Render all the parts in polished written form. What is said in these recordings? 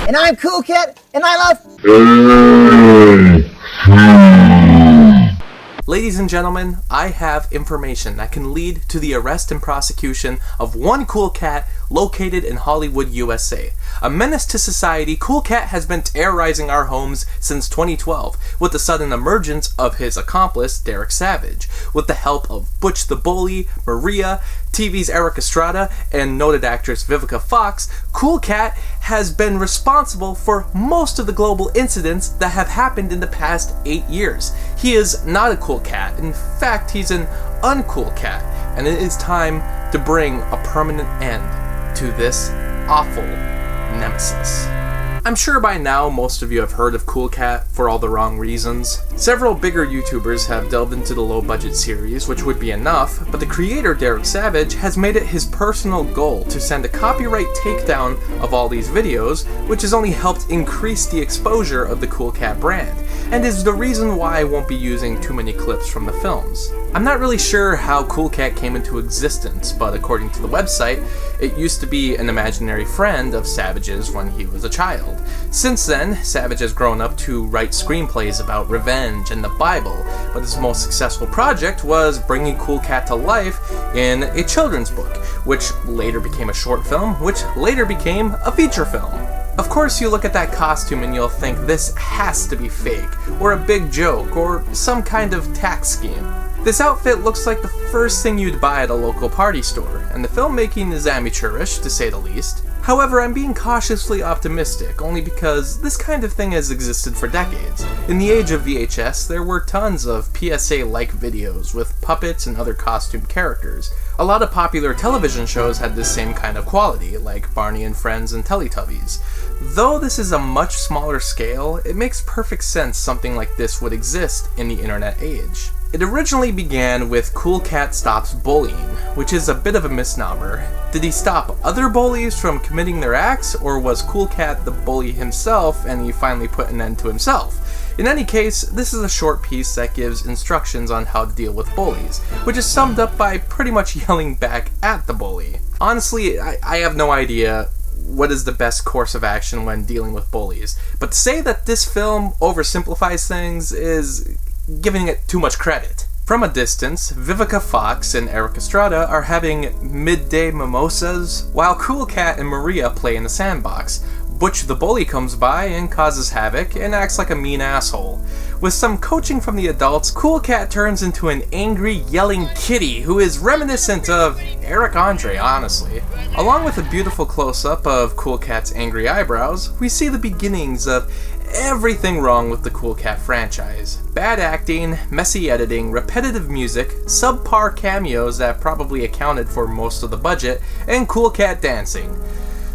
And I'm Cool Cat, and I love... Ladies and gentlemen, I have information that can lead to the arrest and prosecution of one cool cat located in Hollywood, USA. A menace to society, Cool Cat has been terrorizing our homes since 2012, with the sudden emergence of his accomplice, Derek Savage. With the help of Butch the Bully, Maria, TV's Estrada, and noted actress Vivica Fox, Cool Cat has been responsible for most of the global incidents that have happened in the past 8 years. He is not a cool cat. In fact, he's an uncool cat, and it is time to bring a permanent end to this awful nemesis. I'm sure by now most of you have heard of Cool Cat for all the wrong reasons. Several bigger YouTubers have delved into the low-budget series, which would be enough, but the creator, Derek Savage, has made it his personal goal to send a copyright takedown of all these videos, which has only helped increase the exposure of the Cool Cat brand, and is the reason why I won't be using too many clips from the films. I'm not really sure how Cool Cat came into existence, but according to the website, it used to be an imaginary friend of Savage's when he was a child. Since then, Savage has grown up to write screenplays about revenge and the Bible, but his most successful project was bringing Cool Cat to life in a children's book, which later became a short film, which later became a feature film. Of course, you look at that costume and you'll think this has to be fake, or a big joke, or some kind of tax scheme. This outfit looks like the first thing you'd buy at a local party store, and the filmmaking is amateurish, to say the least. However, I'm being cautiously optimistic, only because this kind of thing has existed for decades. In the age of VHS, there were tons of PSA-like videos with puppets and other costumed characters. A lot of popular television shows had this same kind of quality, like Barney and Friends and Teletubbies. Though this is a much smaller scale, it makes perfect sense something like this would exist in the internet age. It originally began with Cool Cat Stops Bullying, which is a bit of a misnomer. Did he stop other bullies from committing their acts, or was Cool Cat the bully himself and he finally put an end to himself? In any case, this is a short piece that gives instructions on how to deal with bullies, which is summed up by pretty much yelling back at the bully. Honestly, I have no idea what is the best course of action when dealing with bullies, but to say that this film oversimplifies things is giving it too much credit. From a distance, Vivica Fox and Estrada are having midday mimosas, while Cool Cat and Maria play in the sandbox. Butch the Bully comes by and causes havoc and acts like a mean asshole. With some coaching from the adults, Cool Cat turns into an angry, yelling kitty who is reminiscent of Eric Andre, honestly. Along with a beautiful close-up of Cool Cat's angry eyebrows, we see the beginnings of everything wrong with the Cool Cat franchise. Bad acting, messy editing, repetitive music, subpar cameos that probably accounted for most of the budget, and Cool Cat dancing.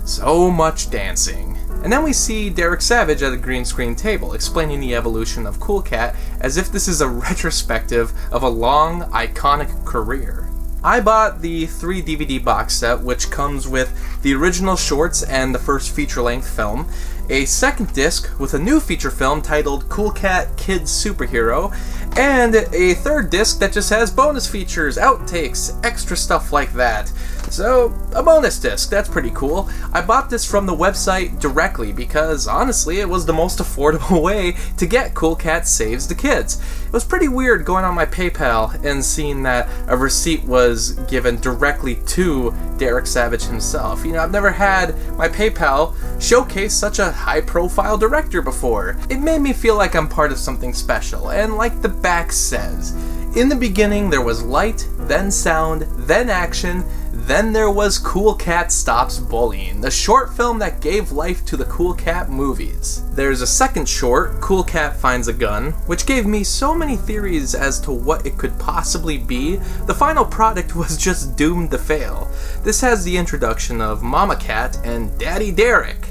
So much dancing. And then we see Derek Savage at a green screen table explaining the evolution of Cool Cat as if this is a retrospective of a long, iconic career. I bought the 3 DVD box set, which comes with the original shorts and the first feature-length film, a second disc with a new feature film titled Cool Cat Kids Superhero, and a third disc that just has bonus features, outtakes, extra stuff like that. So, a bonus disc, that's pretty cool. I bought this from the website directly because, honestly, it was the most affordable way to get Cool Cat Saves the Kids. It was pretty weird going on my PayPal and seeing that a receipt was given directly to Derek Savage himself. You know, I've never had my PayPal showcase such a high-profile director before. It made me feel like I'm part of something special, and like the back says, in the beginning there was light, then sound, then action, then there was Cool Cat Stops Bullying, the short film that gave life to the Cool Cat movies. There's a second short, Cool Cat Finds a Gun, which gave me so many theories as to what it could possibly be. The final product was just doomed to fail. This has the introduction of Mama Cat and Daddy Derek.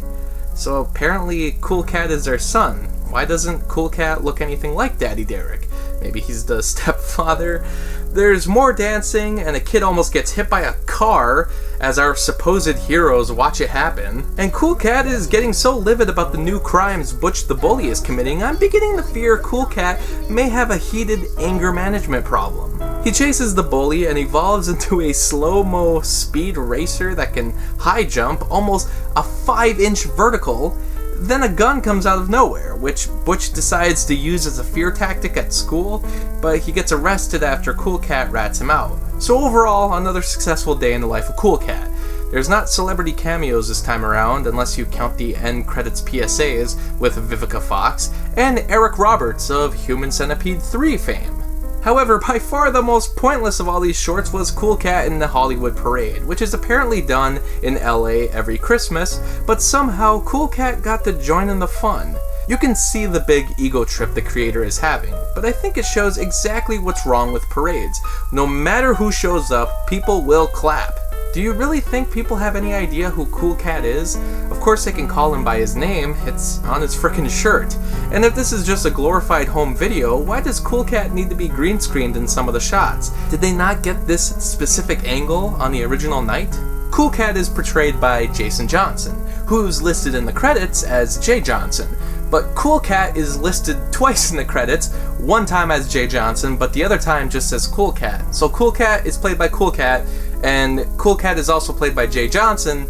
So apparently Cool Cat is their son. Why doesn't Cool Cat look anything like Daddy Derek? Maybe he's the stepfather? There's more dancing, and a kid almost gets hit by a car as our supposed heroes watch it happen. And Cool Cat is getting so livid about the new crimes Butch the Bully is committing, I'm beginning to fear Cool Cat may have a heated anger management problem. He chases the bully and evolves into a slow-mo speed racer that can high jump almost a 5-inch vertical. then a gun comes out of nowhere, which Butch decides to use as a fear tactic at school, but he gets arrested after Cool Cat rats him out. So overall, another successful day in the life of Cool Cat. There's not celebrity cameos this time around, unless you count the end credits PSAs with Vivica Fox and Eric Roberts of Human Centipede 3 fame. However, by far the most pointless of all these shorts was Cool Cat in the Hollywood Parade, which is apparently done in LA every Christmas, but somehow Cool Cat got to join in the fun. You can see the big ego trip the creator is having, but I think it shows exactly what's wrong with parades. No matter who shows up, people will clap. Do you really think people have any idea who Cool Cat is? Of course they can call him by his name, it's on his frickin' shirt. And if this is just a glorified home video, why does Cool Cat need to be green screened in some of the shots? Did they not get this specific angle on the original night? Cool Cat is portrayed by Jason Johnson, who's listed in the credits as Jay Johnson. But Cool Cat is listed twice in the credits, one time as Jay Johnson, but the other time just as Cool Cat. So Cool Cat is played by Cool Cat, and Cool Cat is also played by Jay Johnson,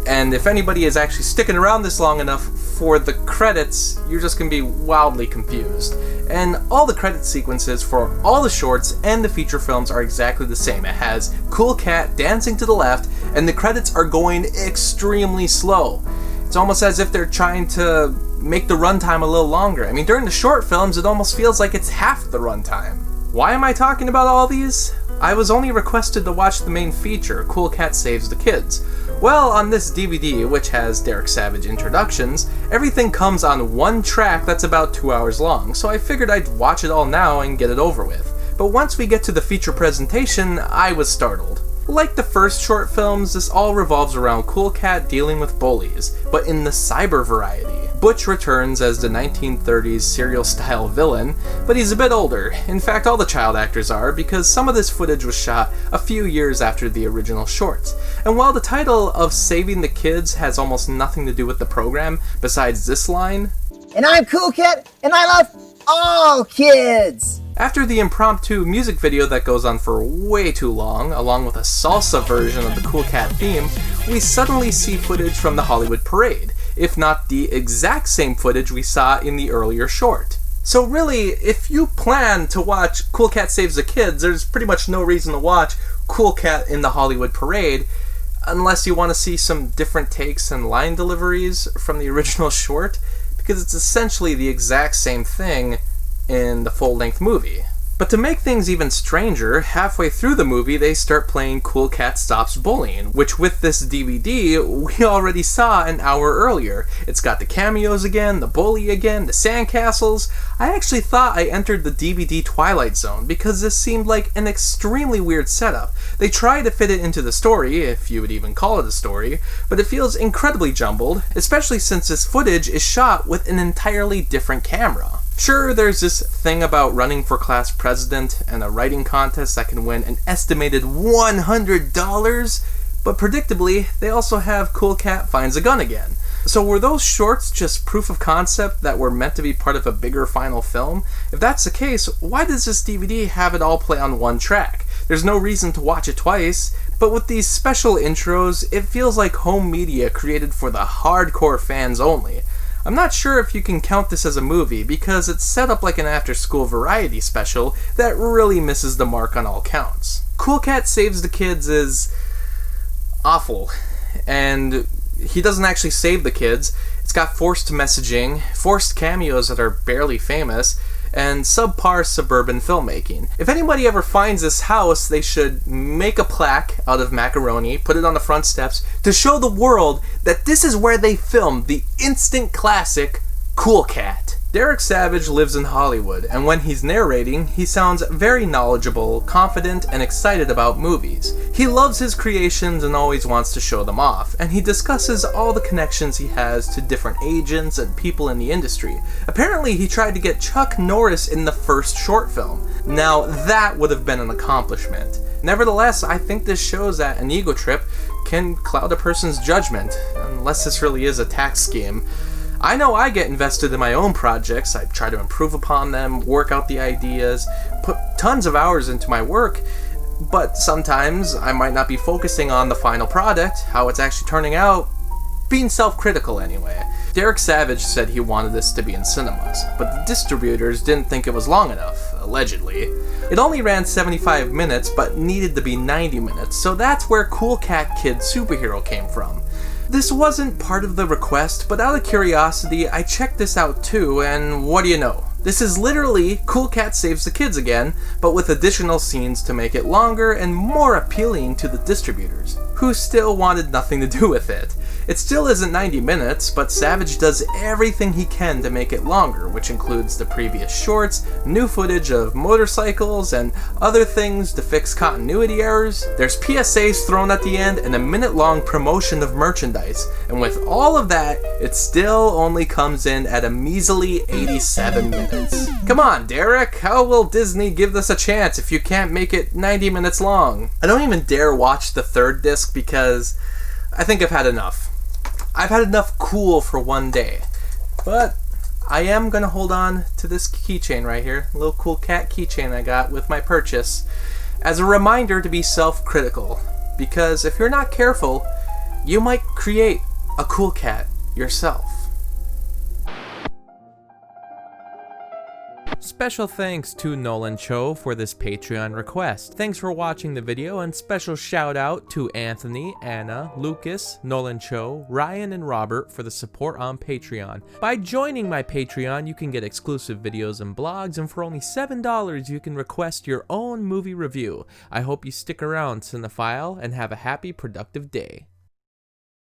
and if anybody is actually sticking around this long enough for the credits, you're just going to be wildly confused. And all the credit sequences for all the shorts and the feature films are exactly the same. It has Cool Cat dancing to the left, and the credits are going extremely slow. It's almost as if they're trying to make the runtime a little longer. I mean, during the short films, it almost feels like it's half the runtime. Why am I talking about all these? I was only requested to watch the main feature, Cool Cat Saves the Kids. Well, on this DVD, which has Derek Savage introductions, everything comes on one track that's about 2 hours long, so I figured I'd watch it all now and get it over with. But once we get to the feature presentation, I was startled. Like the first short films, this all revolves around Cool Cat dealing with bullies, but in the cyber variety. Butch returns as the 1930s serial-style villain, but he's a bit older. In fact, all the child actors are, because some of this footage was shot a few years after the original shorts. And while the title of Saving the Kids has almost nothing to do with the program, besides this line, "And I'm Cool Cat, and I love all kids." After the impromptu music video that goes on for way too long, along with a salsa version of the Cool Cat theme, we suddenly see footage from the Hollywood Parade, if not the exact same footage we saw in the earlier short. So really, if you plan to watch Cool Cat Saves the Kids, there's pretty much no reason to watch Cool Cat in the Hollywood Parade, unless you want to see some different takes and line deliveries from the original short, because it's essentially the exact same thing in the full-length movie. But to make things even stranger, halfway through the movie they start playing Cool Cat Stops Bullying, which with this DVD we already saw an hour earlier. It's got the cameos again, the bully again, the sandcastles. I actually thought I entered the DVD Twilight Zone because this seemed like an extremely weird setup. They try to fit it into the story, if you would even call it a story, but it feels incredibly jumbled, especially since this footage is shot with an entirely different camera. Sure, there's this thing about running for class president and a writing contest that can win an estimated $100, but predictably, they also have Cool Cat Finds a Gun Again. So were those shorts just proof of concept that were meant to be part of a bigger final film? If that's the case, why does this DVD have it all play on one track? There's no reason to watch it twice, but with these special intros, it feels like home media created for the hardcore fans only. I'm not sure if you can count this as a movie, because it's set up like an after-school variety special that really misses the mark on all counts. Cool Cat Saves the Kids is awful, and he doesn't actually save the kids. It's got forced messaging, forced cameos that are barely famous, and subpar suburban filmmaking. If anybody ever finds this house, they should make a plaque out of macaroni, put it on the front steps, to show the world that this is where they filmed the instant classic Cool Cat. Derek Savage lives in Hollywood, and when he's narrating, he sounds very knowledgeable, confident, and excited about movies. He loves his creations and always wants to show them off, and he discusses all the connections he has to different agents and people in the industry. Apparently, he tried to get Chuck Norris in the first short film. Now, that would have been an accomplishment. Nevertheless, I think this shows that an ego trip can cloud a person's judgment, unless this really is a tax scheme. I know I get invested in my own projects. I try to improve upon them, work out the ideas, put tons of hours into my work, but sometimes I might not be focusing on the final product, how it's actually turning out, being self-critical anyway. Derek Savage said he wanted this to be in cinemas, but the distributors didn't think it was long enough, allegedly. It only ran 75 minutes, but needed to be 90 minutes, so that's where Cool Cat Kid Superhero came from. This wasn't part of the request, but out of curiosity, I checked this out too, and what do you know? This is literally Cool Cat Saves the Kids again, but with additional scenes to make it longer and more appealing to the distributors, who still wanted nothing to do with it. It still isn't 90 minutes, but Savage does everything he can to make it longer, which includes the previous shorts, new footage of motorcycles, and other things to fix continuity errors. There's PSAs thrown at the end and a minute-long promotion of merchandise, and with all of that, it still only comes in at a measly 87 minutes. Come on, Derek, how will Disney give this a chance if you can't make it 90 minutes long? I don't even dare watch the third disc because I think I've had enough. I've had enough cool for one day, but I am gonna hold on to this keychain right here, a little Cool Cat keychain I got with my purchase, as a reminder to be self-critical, because if you're not careful, you might create a cool cat yourself. Special thanks to NolanCho for this Patreon request. Thanks for watching the video, and special shout out to Anthony, Anna, Lucas, NolanCho, Ryan, and Robert for the support on Patreon. By joining my Patreon, you can get exclusive videos and blogs, and for only $7 you can request your own movie review. I hope you stick around, cinephile, and have a happy, productive day.